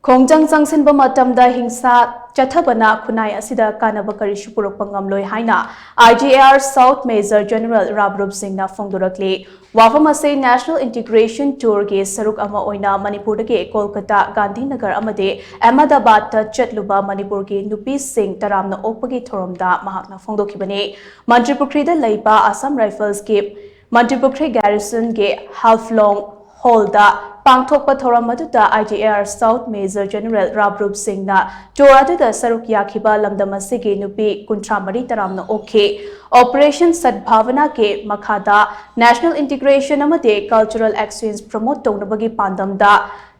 Khongjang Changshinba Matam Da Hingsha Chathabana Khunnai Asida Kannaba Karisu Purakpa Ngamloi HAINA IGAR South Major General RAVROOP SINGH PHONGDORAKLI Wafam ase National Integration Tour ge saruk ama oina Manipuri ge Kolkata Gandhinagar amade Ahmedabad ta chatluba Manipur ge nupi sing taramna okpagi thoromda mahakna phongdokhibane Manipuri da leiba Assam Rifles ge Manipuri Garrison ge half long Hall da Pangthokpa thoram aduda IGAR South Major General RAVROOP Singh na tour aduda saruk yakhiba lamdam asige nupi kuntramari taramna okhe Operation Sadbhavana ke makhada National Integration amade Cultural Exchange promote townabagi pandamda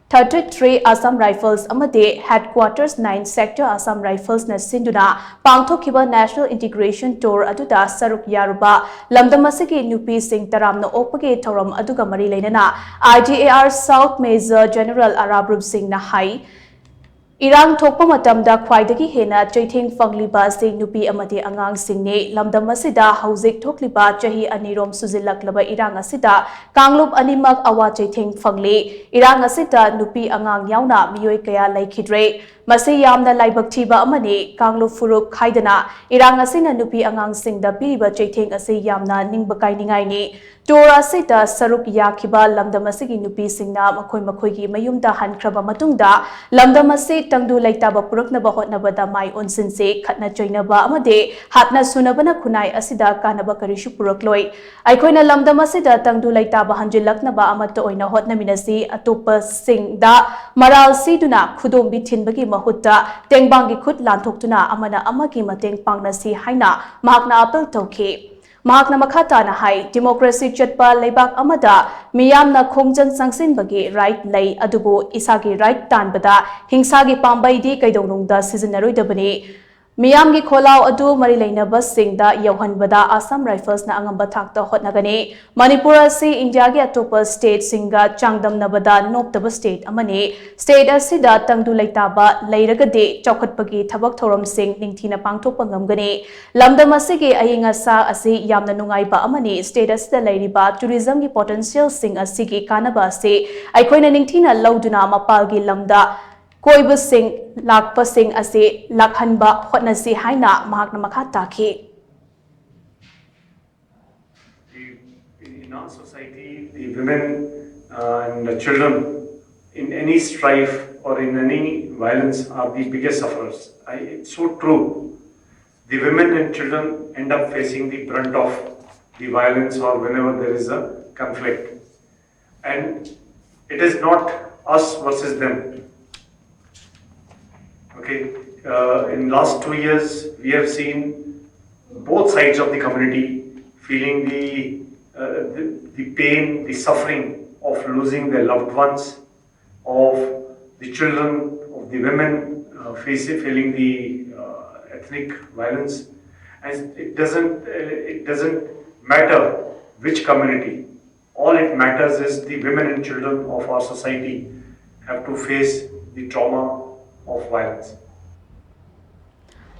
33 Assam Rifles amade Headquarters 9 Sector Assam Rifles na sinduna pangthokhiba National Integration Tour aduda saruk yaruba lamdamasigi nupi sing taramna okpage thoram aduga mari leinana IGAR South Major General RAVROOP Singh na hai Irang thokpa matamda khwaidagi hena chaithing fangliba se nupi amade angang singne lamdam asida haujik thokliba chahi anirom sujilaklaba irang asida kanglup animak awa chaithing fangli irang asida nupi angang yauna miyoi kaya laikhidre masi yamna laibak thiba amani kanglup furup khaidana irang asina nupi angang singda piriba chaithing ase yamna ningba kainingai ni tora asida saruk yakhiba lamdam asigi nupi singna makhoi gi mayumda hankraba matungda lamdam ase tangdu laitaba puraknaba hotnabada mai onsinse khatna choinaba amade hatna sunabana Khunnai Asida Kannaba Karisu Purakloi aikoina lamdam asida tangdu laitaba hanjilaknaba amatta oina hotnaminasi atopa singda maral siduna khudombi thinbagi mahutta tengbangi khut lanthoktuna amana amagi mateng pangnasi haina mahakna apel tawkhe Mahakna makhata na hai democracy chatpa leibak amada miyamna Khongjang Changshinbagi right lay adubu isagi right tanbada hingsagi pambai di kaidonungda sizinnaroidabani Miyamgi kholao adu mari leinaba singda yauhanbada Assam Rifles na angamba thakta hotnagani Manipur ase India gi atopa state singa changdamnabada noptaba state amani state asida tangdu laitaba leiragade chokhatpagi thabak thoram sing ningthina pangthokpa ngamgani lamdam asige ayinga sa ase yamna nungaiba amani state asida leiriba tourism gi potential sing asigi kanaba ase aikoina ningthina lauduna mapalgi lamda Koiba Singh Lakpa Singh ase Lakhanba hotnasi haina mahakna makha takhi In our society, the women and the children in any strife or in any violence are the biggest sufferers. It's so true. The women and children end up facing the brunt of the violence or whenever there is a conflict. And it is not us versus them. Okay, in last 2 years, we have seen both sides of the community feeling the pain, the suffering of losing their loved ones, of the children, of the women feeling the ethnic violence, and it doesn't matter which community. All it matters is the women and children of our society have to face the trauma of violence.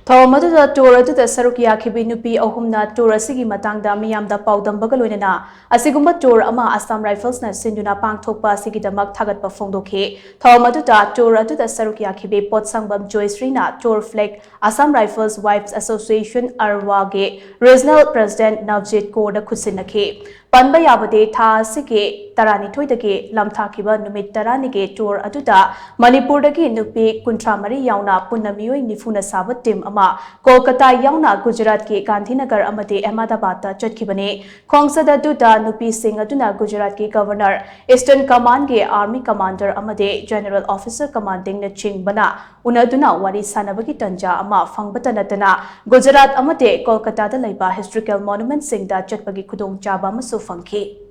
Thawamadu tour aduda saruk yakhibi nupi ahumna tour asigi matangda miyamda paudambaga loinana asigumba tour ama Assam Rifles na sinduna pangthokpa asigidamak thagatpa phongdokhe Thawamadu tour aduda saruk yakhibi potsangbam Joystree na tour flag Assam Rifles Wives Association Arwa ge Regional President Navjit Kaur khutsinakhe Panba yabade tha asige taranithoi dage lamthakiba numit taranige tour aduda Manipur dage nupi kuntramari yauna punamiyoi nifuna sabat team Kolkata yauna Gujarat ke Gandhinagar amade Ahmedabad ta chatkibane Khongsada duda nupi sing aduna Gujarat ke Governor Eastern Command ge Army Commander amade General Officer Commanding na chingbana unaduna wari sanabagi tanja ama fangbata natana Gujarat amade Kolkata da laiba historical monument sing da chatpagi khudong chaba masu fangki